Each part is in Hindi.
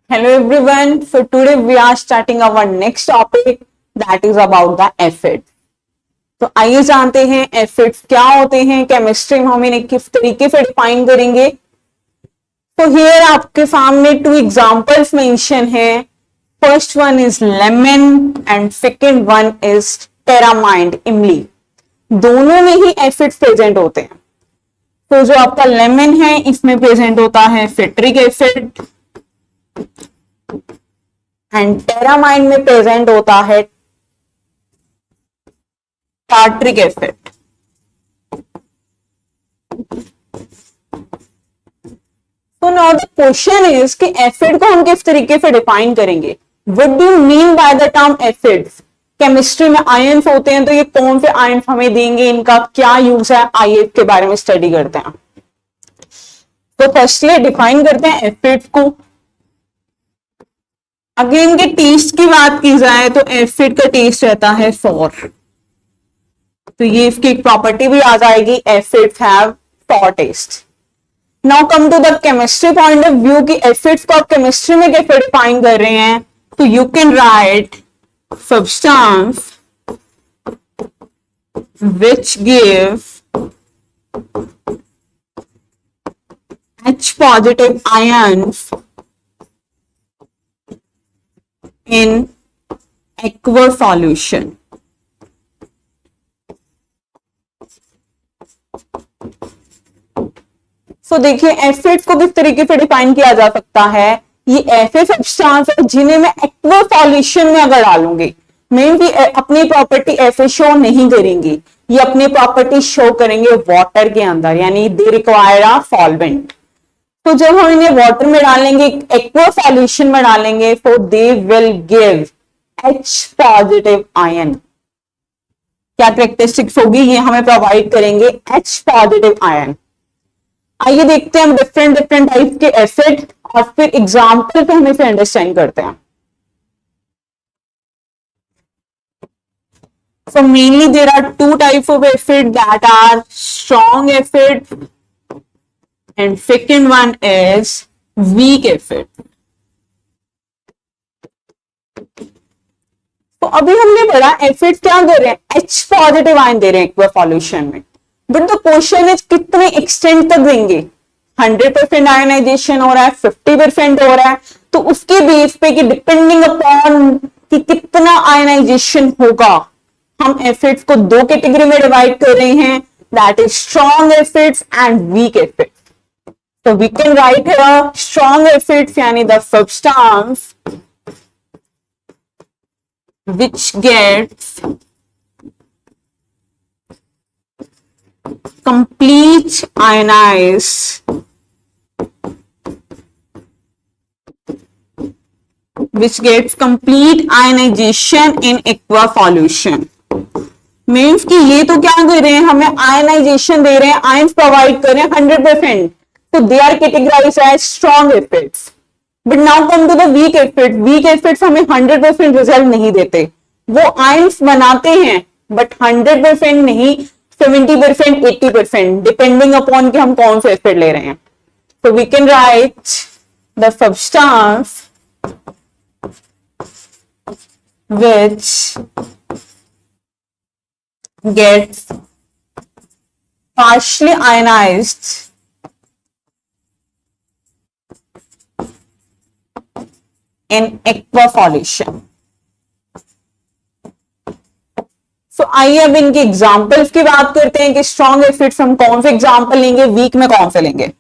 Hello everyone. So today we are starting our next topic that is about the acids. तो आइए जानते हैं एसिड्स क्या होते हैं, केमिस्ट्री में हम इन्हें किस तरीके से डिफाइन करेंगे। तो हियर आपके सामने टू एग्जांपल्स मेंशन है। First one is lemon and second one is tamarind, इमली। दोनों में ही एसिड्स प्रेजेंट होते हैं। तो जो आपका लेमन है इसमें प्रेजेंट होता है सिट्रिक एसिड एंड टेरामाइड में प्रेजेंट होता है टार्ट्रिक एसिड। तो नाउ द क्वेश्चन इज कि एसिड को हम किस तरीके से डिफाइन करेंगे। What do you mean by the term acids. Chemistry में आयंस होते हैं, तो ये कौन से आयंस हमें देंगे, इनका क्या यूज है, आइए इसके बारे में स्टडी करते हैं। तो फर्स्टली डिफाइन करते हैं एसिड्स को। अगर इनके टेस्ट की बात की जाए तो एसिड का टेस्ट रहता है सोर। तो ये इसकी एक प्रॉपर्टी भी आ जाएगी, acids have sour taste. Now come to the chemistry point of view कि एसिड्स को आप केमिस्ट्री में कैसे डिफाइन कर रहे हैं। तो you can write substance which give H positive ions in aqueous solution. तो देखिए एसिड्स को किस तरीके से डिफाइन किया जा सकता है। ये ऐसे सब्सटेंस है जिन्हें मैं एक्वा सॉल्यूशन में अगर डालूंगी, मीन की अपनी प्रॉपर्टी ऐसे शो नहीं करेंगी, ये अपनी प्रॉपर्टी शो करेंगे वाटर के अंदर, यानी दे रिक्वायर अ सॉल्वेंट। तो जब हम इन्हें वाटर में डालेंगे, एक्वा सॉल्यूशन में डालेंगे, तो they will give H positive ion. क्या कैरेक्टरिस्टिक्स होगी, ये हमें प्रोवाइड करेंगे H पॉजिटिव आयन। आइए देखते हैं हम डिफरेंट डिफरेंट टाइप के एसिड और फिर एग्जाम्पल पे हम इसे अंडरस्टैंड करते हैं। So mainly there are two types of acid that are strong acid and second one is weak acid. तो अभी हमने पढ़ा एसिड क्या दे रहे हैं, H पॉजिटिव आयन दे रहे हैं एक्वा सॉल्यूशन में। बट द क्वेश्चन इज कितने एक्सटेंट तक देंगे। 100% आयनाइजेशन हो रहा है, 50% हो रहा है, तो उसके बेस पे कि डिपेंडिंग अपॉन कि कितना आयनाइजेशन होगा, हम एसिड्स को दो कैटेगरी में डिवाइड कर रहे हैं, that is strong acids and weak acids. So we can write here strong acids यानी the substance which gets complete ionized, which gets complete ionization in aqua solution। Means कि ये तो क्या दे रहे हैं, हमें आयनाइजेशन दे रहे हैं, आयंस प्रोवाइड कर रहे हैं 100%, तो they are categorised as strong acids. But now come to the weak acids. Weak acids हमें 100% रिजल्ट नहीं देते, वो आयंस बनाते हैं बट 100% नहीं, 70%, 80%, डिपेंडिंग अपॉन कि हम कौन से एसिड ले रहे हैं। तो we can write the substance which gets partially ionized in aqua solution। So आइए अब इनके एग्जाम्पल्स की बात करते हैं कि स्ट्रॉन्ग एसिड्स हम कौन से एग्जाम्पल लेंगे, वीक में कौन से लेंगे।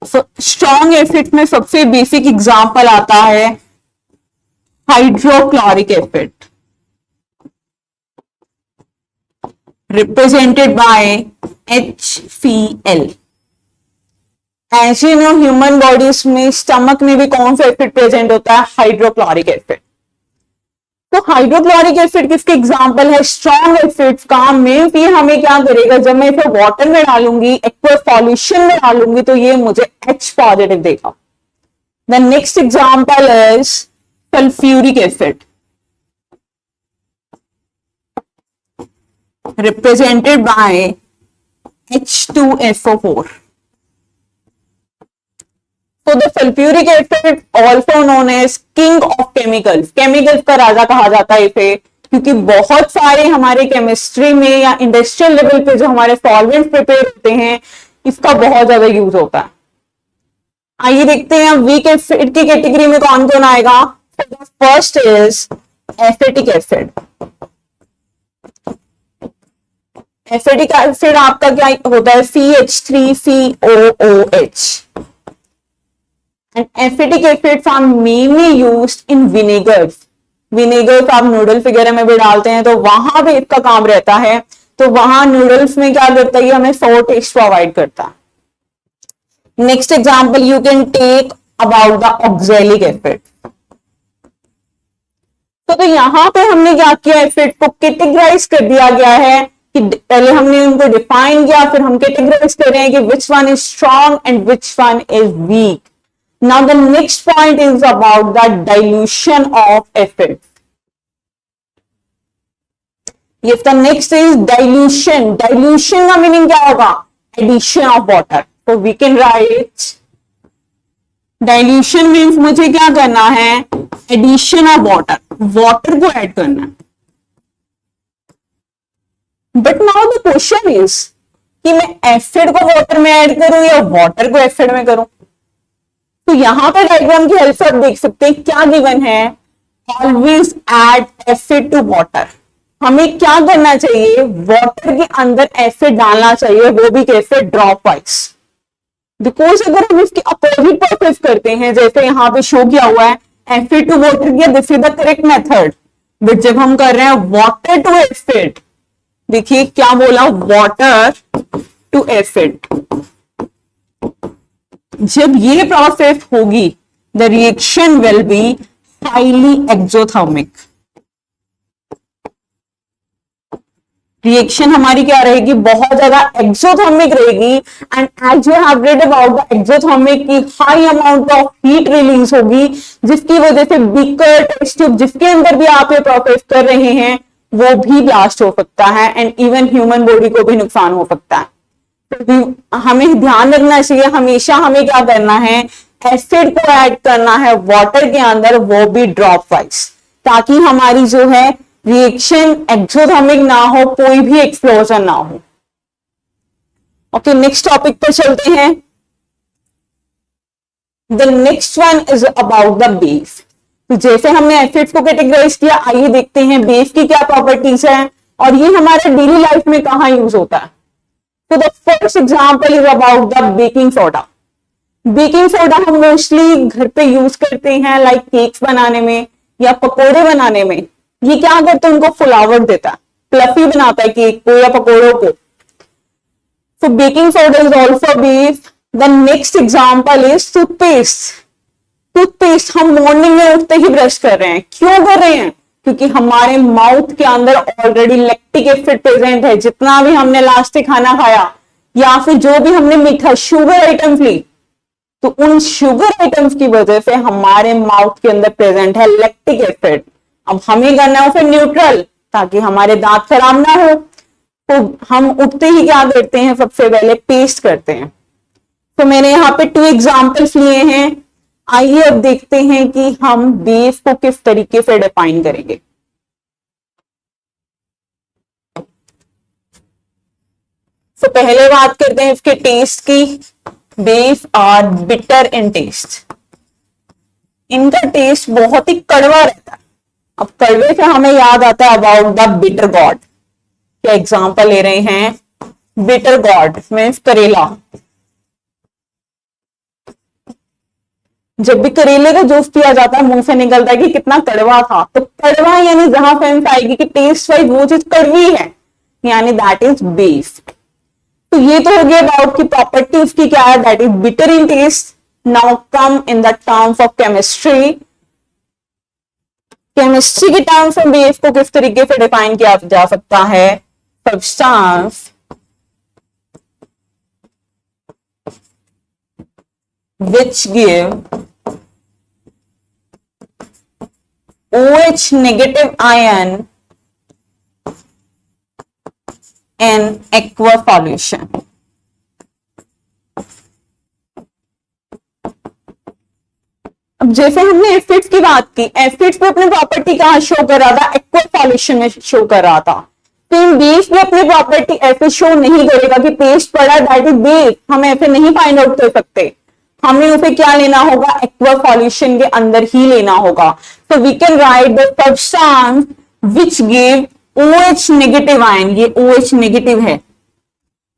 So स्ट्रॉन्ग एसिड में सबसे बेसिक एग्जाम्पल आता है hydrochloric acid, represented by HCl। ऐसे नो ह्यूमन बॉडीज में, स्टमक में भी कौन सा एसिड प्रेजेंट होता है, हाइड्रोक्लोरिक एसिड। तो हाइड्रोक्लोरिक एसिड किसके एग्जांपल है, स्ट्रॉन्ग एसिड्स का। मीन्स ये हमें क्या करेगा, जब मैं इसे वाटर में डालूंगी, एक्वा सॉल्यूशन में डालूंगी, तो ये मुझे H पॉजिटिव देगा। The next example is sulphuric acid, represented by H2SO4। तो the sulphuric acid also known as king of chemicals, chemicals का राजा कहा जाता है इसे, क्योंकि बहुत सारे हमारे केमिस्ट्री में या इंडस्ट्रियल लेवल पे जो हमारे सॉल्वेंट प्रिपेयर होते हैं इसका बहुत ज्यादा यूज होता है। आइए देखते हैं वीक एसिड की कैटेगरी में कौन कौन आएगा। First is acetic acid. Acetic acid आपका क्या होता है, CH3COOH। And acetic acids are mainly used in vinegars. Vinegars आप नूडल्स वगैरह में भी डालते हैं तो वहां भी इसका काम रहता है। तो वहां नूडल्स में क्या करता है, हमें सोर टेस्ट प्रोवाइड करता है। Next example you can take about the oxalic acid. तो यहां पे हमने क्या किया, एसिड को कैटेगराइज कर दिया गया है कि पहले हमने उनको डिफाइन किया, फिर हम कैटेगराइज कर रहे हैं कि which one is strong and which one is weak. Now the next point is about the dilution of acid. If the next is dilution, dilution का मीनिंग क्या होगा, एडिशन ऑफ वाटर। तो we can write dilution means मुझे क्या करना है, एडिशन ऑफ वाटर, वाटर को ऐड करना है। But now the question is कि मैं एसिड को वाटर में ऐड करूं या वाटर को एसिड में करूं। तो यहां पर डायग्राम की हेल्प से आप देख सकते हैं क्या गिवन है, always add acid to water. हमें क्या करना चाहिए, वाटर के अंदर एसिड डालना चाहिए, वो भी कैसे, ड्रॉप वाइज। बिकॉज अगर हम इसकी अपोजिट प्रोसेस करते हैं जैसे यहां पे शो किया हुआ है एसिड टू वाटर किया, this is the correct method. But जब हम कर रहे हैं वाटर टू एसिड, देखिए क्या बोला, वाटर टू एसिड, जब ये प्रोसेस होगी the reaction will be highly exothermic. Reaction हमारी क्या रहेगी, बहुत ज्यादा एक्सोथर्मिक रहेगी। And as you have read about the exothermic की high amount of heat release होगी, जिसकी वजह से बीकर टेस्ट ट्यूब जिसके अंदर भी आप ये प्रोसेस कर रहे हैं वो भी ब्लास्ट हो सकता है एंड इवन ह्यूमन बॉडी को भी नुकसान हो सकता है। तो हमें ध्यान रखना चाहिए, हमेशा हमें क्या करना है, एसिड को ऐड करना है वाटर के अंदर, वो भी ड्रॉप वाइज, ताकि हमारी जो है रिएक्शन एक्सोथर्मिक ना हो, कोई भी एक्सप्लोजन ना हो। ओके, नेक्स्ट टॉपिक पर चलते हैं। The next one is about the base. तो जैसे हमने एसिड्स को कैटेगराइज किया, आइए देखते हैं बेस की क्या प्रॉपर्टीज है और ये हमारे डेली लाइफ में कहां यूज होता है। तो the first example is about the baking soda. Baking soda हम मोस्टली घर पे यूज करते हैं लाइक केक्स बनाने में या पकोड़े बनाने में। ये क्या करता है, उनको फुलावट देता है, फ्लफी बनाता है केक को या पकोड़ों को। So baking soda is also beef. The next example is toothpaste. Toothpaste हम मॉर्निंग में उठते ही ब्रश कर रहे हैं, क्यों कर रहे हैं, क्योंकि हमारे माउथ के अंदर ऑलरेडी लैक्टिक एसिड प्रेजेंट है। जितना भी हमने लास्ट से खाना खाया या फिर जो भी हमने मीठा शुगर आइटम्स ली, तो उन शुगर आइटम्स की वजह से हमारे माउथ के अंदर प्रेजेंट है लैक्टिक एसिड। अब हमें करना है फिर न्यूट्रल, ताकि हमारे दांत खराब ना हो। तो हम उठते ही क्या करते हैं, सबसे पहले पेस्ट करते हैं। तो मैंने यहाँ पे 2 एग्जाम्पल्स लिए हैं। आइए अब देखते हैं कि हम बेस को किस तरीके से डिफाइन करेंगे। तो पहले बात करते हैं इसके टेस्ट की। Base are bitter in taste. इनका टेस्ट बहुत ही कड़वा रहता है। अब कड़वे से हमें याद आता है अबाउट द बिटर गॉड। क्या एग्जाम्पल ले रहे हैं, बिटर गॉड मीन्स करेला। जब भी करेले का जूस पिया जाता है मुंह से निकलता है कि कितना कड़वा था। तो कड़वा यानी जहां सेंस आएगी कि टेस्ट वाइज वो चीज कड़वी है, यानी दैट इज बेस। तो ये तो हो गया अबाउट की प्रॉपर्टी उसकी क्या है, that is bitter in taste. Now come in the terms of chemistry. Chemistry के टर्म्स में बेस को किस तरीके से डिफाइन किया जा सकता है, substance which give OH negative ion in aqueous solution. अब जैसे हमने एफिड्स की बात की, एफिड्स पे अपने प्रॉपर्टी कहाँ शो कर रहा था, एक्वस सॉल्यूशन में शो कर रहा था। तो इन बेस पे अपनी प्रॉपर्टी ऐसे शो नहीं करेगा कि पेस्ट पड़ा दैट इज बेस, हम ऐसे नहीं फाइंड आउट कर सकते। हमें उसे क्या लेना होगा, एक्वस सॉल्यूशन के अंदर ही लेना होगा। तो we can write the substance which give OH negative ion, ये OH नेगेटिव है,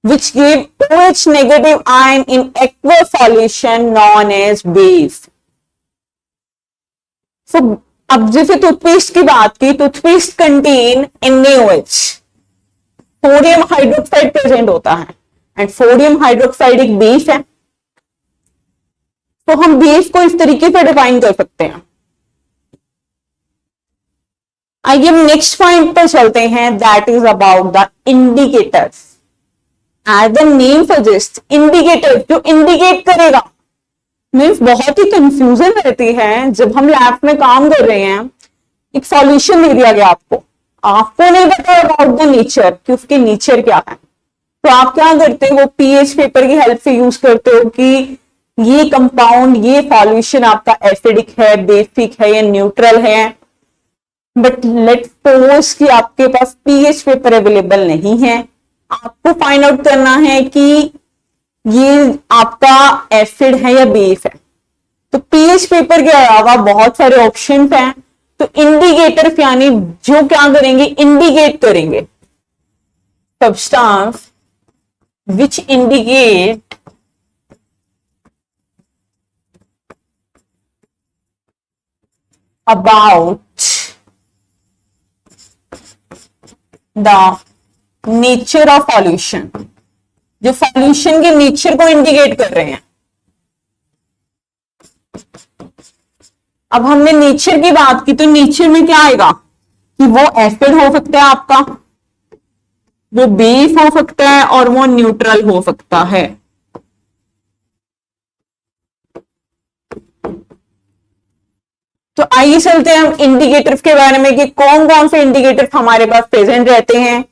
which give OH negative ion in aqueous solution known as base. So, अब जैसे टूथपेस्ट की बात की, toothpaste contain NaOH, sodium hydroxide present होता है, एंड सोडियम हाइड्रोक्साइड एक बेस है। तो हम बेस को इस तरीके से डिफाइन कर सकते हैं। आइए हम नेक्स्ट पॉइंट पर चलते हैं, that is about the indicators. As the name suggest, indicator जो इंडिकेट करेगा, मीन्स बहुत ही कंफ्यूजन रहती है जब हम लैब में काम कर रहे हैं। एक सॉल्यूशन दे दिया गया आपको नहीं पता अबाउट द नेचर कि उसके नेचर क्या है, तो आप क्या करते हो, वो पीएच पेपर की हेल्प से यूज करते हो कि ये कंपाउंड, ये सॉल्यूशन आपका एसिडिक है, बेसिक है या न्यूट्रल है। बट लेट्स सपोज कि आपके पास पीएच पेपर अवेलेबल नहीं है, आपको फाइंड आउट करना है कि ये आपका एसिड है या बेस है। तो पीएच पेपर के अलावा बहुत सारे ऑप्शंस हैं, तो इंडिकेटर यानी जो क्या करेंगे, इंडिकेट करेंगे substance which indicate about the nature of solution, जो सॉल्यूशन के नेचर को इंडिकेट कर रहे हैं। अब हमने नेचर की बात की, तो नेचर में क्या आएगा कि वो एसिड हो सकता है आपका, वो बेस हो सकता है और वो न्यूट्रल हो सकता है। तो आइए चलते हैं हम इंडिकेटर्स के बारे में कि कौन कौन से इंडिकेटर्स हमारे पास प्रेजेंट रहते हैं।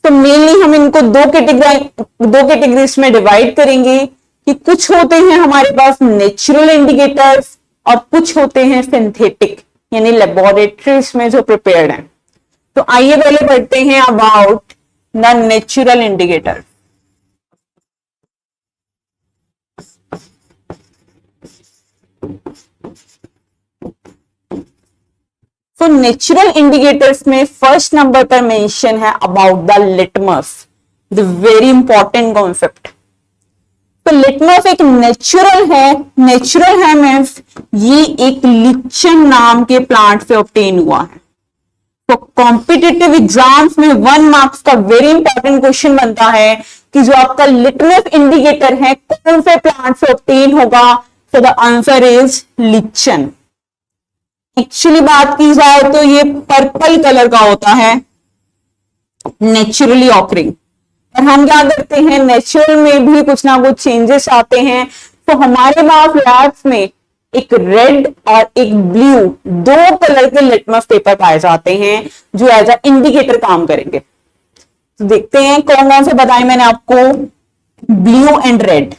तो मेनली हम इनको दो कैटेगरीज में डिवाइड करेंगे कि कुछ होते हैं हमारे पास नेचुरल इंडिकेटर्स और कुछ होते हैं सिंथेटिक, यानी लेबोरेटरीज में जो प्रिपेयर्ड हैं। तो आइए पहले पढ़ते हैं अबाउट द नेचुरल इंडिकेटर। तो नेचुरल इंडिकेटर्स में फर्स्ट नंबर पर मेंशन है about the litmus, the very important concept. तो लिटमस एक नेचुरल है मीन्स ये एक लिचन नाम के प्लांट से ऑब्टेन हुआ है। तो कॉम्पिटिटिव एग्जाम्स में 1 मार्क्स का वेरी इंपॉर्टेंट क्वेश्चन बनता है कि जो आपका लिटमस इंडिकेटर है कौन से प्लांट से ऑब्टेन होगा। तो the answer is lichen. Actually बात की जाए तो ये पर्पल कलर का होता है, नेचुरली ऑकरिंग। और हम क्या करते हैं, नेचुरल में भी कुछ ना कुछ चेंजेस आते हैं। तो हमारे पास लैब्स में एक रेड और एक ब्लू, 2 कलर के लिटमस पेपर पाए जाते हैं जो एज अ इंडिकेटर काम करेंगे। तो देखते हैं कौन कौन से बताए मैंने आपको, ब्लू एंड रेड।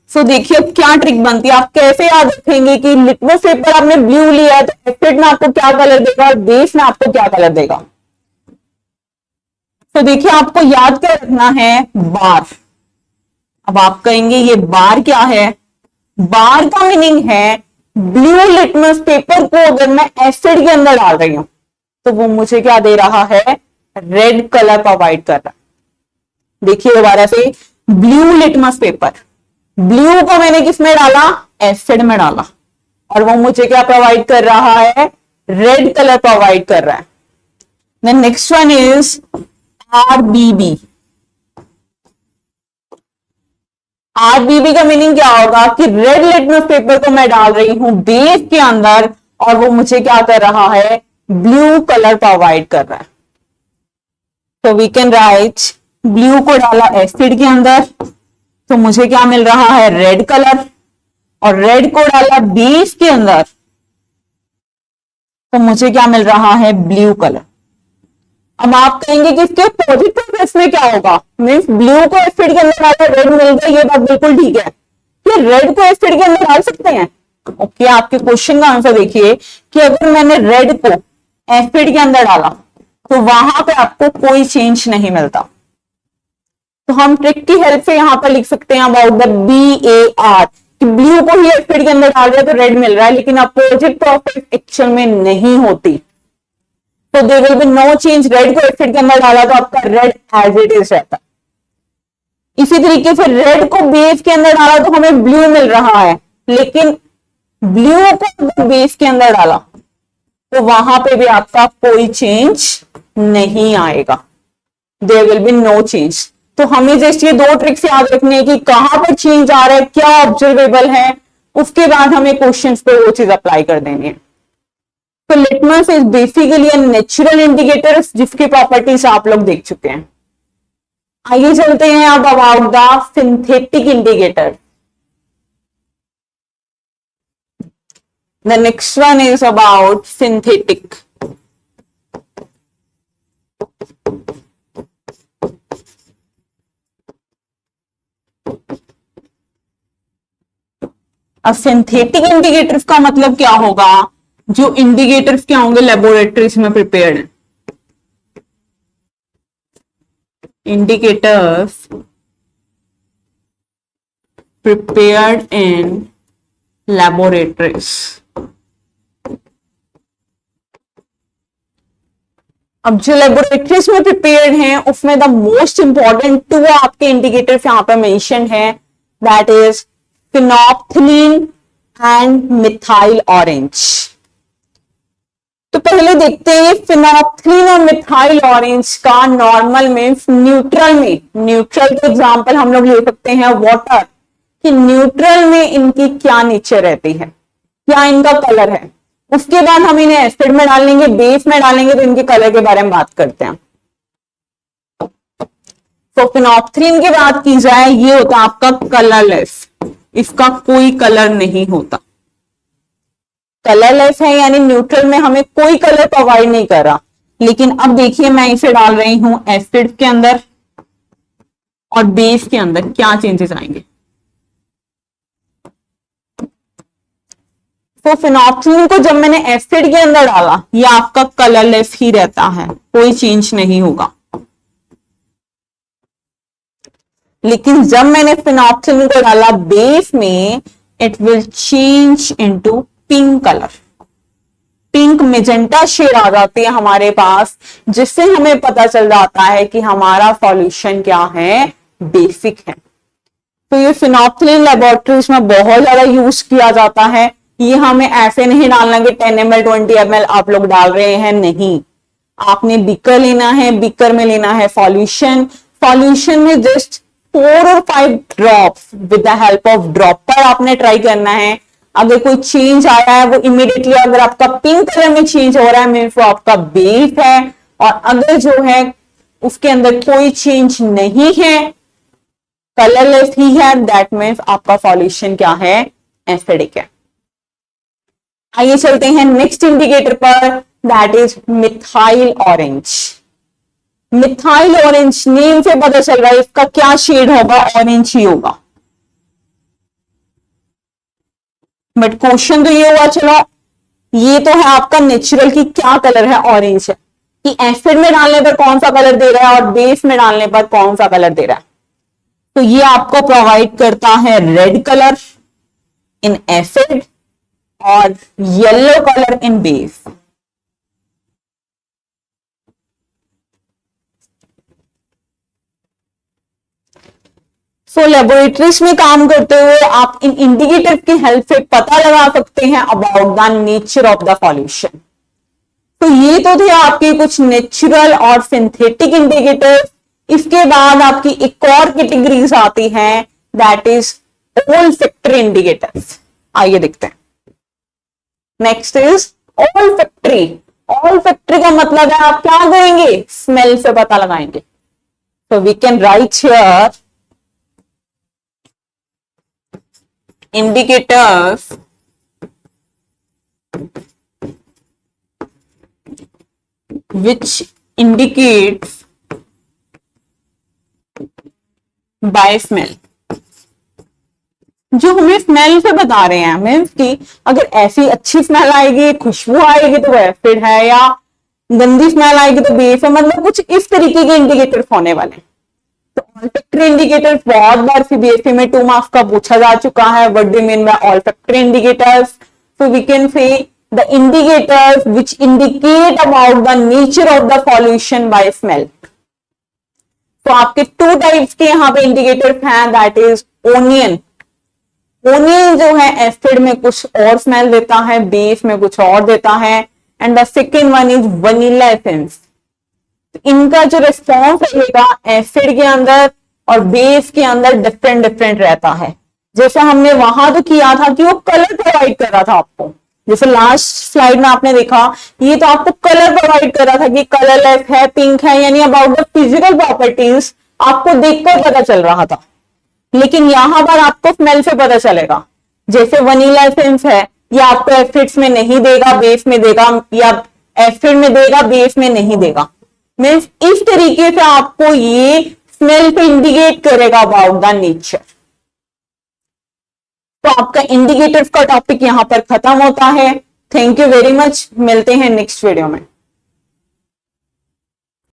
सो देखिए क्या ट्रिक बनती है, आप कैसे याद रखेंगे कि लिटमस पेपर आपने ब्लू लिया है तो एसिड में आपको क्या कलर देगा और बेस में आपको क्या कलर देगा। तो देखिए आपको याद क्या रखना है, बार। अब आप कहेंगे ये बार क्या है, बार का मीनिंग है ब्लू लिटमस पेपर को अगर मैं एसिड के अंदर डाल रही हूं तो वो मुझे क्या दे रहा है, रेड कलर प्रोवाइड कर रहा है। देखिए दोबारा से, ब्लू लिटमस पेपर, ब्लू को मैंने किस में डाला, एसिड में डाला, और वो मुझे क्या प्रोवाइड कर रहा है, रेड कलर प्रोवाइड कर रहा है। Then next one is RBB. RBB का मीनिंग क्या होगा कि रेड लिटमस पेपर को मैं डाल रही हूं बेस के अंदर और वो मुझे क्या कर रहा है, ब्लू कलर प्रोवाइड कर रहा है। तो वी कैन राइट, ब्लू को डाला एसिड के अंदर तो मुझे क्या मिल रहा है, रेड कलर, और रेड को डाला बेस के अंदर तो मुझे क्या मिल रहा है, ब्लू कलर। अब आप कहेंगे कि इसके पॉजिटिव केस में क्या होगा, मीन्स ब्लू को एसिड के अंदर डाला रेड मिल गया, ये बात बिल्कुल ठीक है। कि रेड को एसिड के अंदर डाल सकते हैं? ओके, आपके क्वेश्चन का आंसर देखिए कि अगर मैंने रेड को एसिड के अंदर डाला तो वहां पे आपको कोई चेंज नहीं मिलता। तो हम ट्रिक की हेल्प से यहां पर लिख सकते हैं अबाउट द BAR कि ब्लू को ही एसिड के अंदर डाल दिया तो रेड मिल रहा है, लेकिन अपोजिट प्रोसेस एक्चुअल में नहीं होती। तो there will be no change. Red को एसिड के अंदर डाला तो आपका रेड एज इट इज रहता। इसी तरीके से रेड को बेस के अंदर डाला तो हमें ब्लू मिल रहा है, लेकिन ब्लू को बेस के अंदर डाला तो वहां पे भी आपका कोई चेंज नहीं आएगा। There will be no change. तो हमें जस्ट ये दो ट्रिक्स याद रखनी है कि कहां पर चेंज आ रहा है, क्या ऑब्जर्वेबल है, उसके बाद हमें क्वेश्चंस पे वो चीज अप्लाई कर देनी है। तो litmus is basically a natural indicator जिसकी प्रॉपर्टीज आप लोग देख चुके हैं। आइए चलते हैं अब about the synthetic indicator. The next one is about synthetic. अब सिंथेटिक इंडिकेटर्स का मतलब क्या होगा? जो इंडिकेटर्स क्या होंगे लेबोरेटरीज में प्रिपेयर्ड है। Indicators prepared in laboratories. अब जो लेबोरेटरीज में प्रिपेयर्ड हैं उसमें द मोस्ट इंपॉर्टेंट टू आपके इंडिकेटर्स यहां पर मेंशन है, that is phenolphthalein and methyl orange. तो पहले देखते हैं फिनोप्थलीन और मिथाइल ऑरेंज का नॉर्मल में न्यूट्रल में, न्यूट्रल के एग्जांपल हम लोग ले सकते हैं वाटर, कि न्यूट्रल में इनकी क्या नेचर रहती है, क्या इनका कलर है। उसके बाद हम इन्हें एसिड में डालेंगे, बेस में डालेंगे तो इनके कलर के बारे में बात करते हैं। तो फिनोप्थलीन की बात की जाए, ये होता है आपका कलरलेस, इसका कोई कलर नहीं होता। कलरलेस है यानी न्यूट्रल में हमें कोई कलर प्रोवाइड नहीं कर रहा। लेकिन अब देखिए मैं इसे डाल रही हूं एसिड के अंदर और बेस के अंदर, क्या चेंजेस आएंगे। तो फिनोप्थलीन को जब मैंने एसिड के अंदर डाला, ये आपका कलरलेस ही रहता है, कोई चेंज नहीं होगा। लेकिन जब मैंने फिनोप्थलीन को डाला बेस में, it will change into pink colour, pink magenta shade आ जाती है हमारे पास, जिससे हमें पता चल जाता है कि हमारा सॉल्यूशन क्या है, बेसिक है। तो ये फिनोप्थलीन लेबोरेटरीज में बहुत ज्यादा यूज किया जाता है। ये हमें ऐसे नहीं डालना कि 10 ml 20 ml आप लोग डाल रहे हैं, नहीं। आपने बीकर लेना है, बीकर में लेना है सॉल्यूशन, सॉल्यूशन में जस्ट 4 और 5 drops with the help of dropper आपने ट्राई करना है। अगर कोई चेंज आ रहा है वो इमीडिएटली, अगर आपका पिंक कलर में चेंज हो रहा है मीन्स वो आपका बेस है, और अगर जो है उसके अंदर कोई चेंज नहीं है, कलरलेस ही है, दैट मीन्स आपका सॉल्यूशन क्या है, एसिडिक है। आइए चलते हैं नेक्स्ट इंडिकेटर पर, that is methyl orange. Methyl orange name से पता चल रहा है इसका क्या शेड होगा, ऑरेंज ही होगा। बट क्वेश्चन तो ये हुआ, चलो ये तो है आपका नेचुरल की क्या कलर है, ऑरेंज है, कि एसिड में डालने पर कौन सा कलर दे रहा है और बेस में डालने पर कौन सा कलर दे रहा है। तो ये आपको प्रोवाइड करता है रेड कलर इन एसिड और येलो कलर इन बेस। सो लेबोरेटरीज में काम करते हुए आप इन इंडिकेटर की हेल्प से पता लगा सकते हैं about the nature of the solution. तो ये तो थे आपके कुछ नेचुरल और सिंथेटिक इंडिकेटर। इसके बाद आपकी एक और कैटेगरीज आती है, दैट इज ओल्फैक्टरी इंडिकेटर्स। आइए देखते हैं। Next is olfactory. ओल्फैक्टरी का मतलब है आप क्या करेंगे, स्मेल से पता लगाएंगे। तो we can write here indicators which indicates by smell. जो हमें स्मेल से बता रहे हैं, मीन्स कि अगर ऐसी अच्छी स्मेल आएगी, खुशबू आएगी तो वो एसिड है, या गंदी स्मेल आएगी तो बेस है, मतलब कुछ इस तरीके के इंडिकेटर्स होने वाले। तो ऑल्फैक्टरी इंडिकेटर्स बहुत बार सीबीएसई में 2 मार्क्स का पूछा जा चुका है। What do mean by olfactory indicators? So we can say the indicators which indicate about the nature of the solution by smell. तो आपके 2 टाइप्स के यहाँ पे इंडिकेटर्स हैं, दैट इज ओनियन। ओनियन जो है एसिड में कुछ और स्मेल देता है, बेस में कुछ और देता है, and the second one is vanilla essence. इनका जो रिस्पॉन्स रहेगा एसिड के अंदर और बेस के अंदर डिफरेंट डिफरेंट रहता है। जैसे हमने वहां तो किया था कि वो कलर प्रोवाइड कर रहा था आपको, जैसे लास्ट स्लाइड में आपने देखा, ये तो आपको कलर प्रोवाइड कर रहा था कि कलरलेस है, पिंक है, यानी अबाउट द फिजिकल प्रॉपर्टीज आपको देखकर पता चल रहा था। लेकिन यहां पर आपको स्मेल से पता चलेगा। जैसे वनीला एसेंस है, ये आपको एसिड्स में नहीं देगा, बेस में देगा, या एसिड में देगा, बेस में नहीं देगा। मीन्स इस तरीके से आपको ये स्मेल पे इंडिकेट करेगा अबाउट द नेचर। तो आपका इंडिकेटर्स का टॉपिक यहां पर खत्म होता है। थैंक यू वेरी मच, मिलते हैं नेक्स्ट वीडियो में।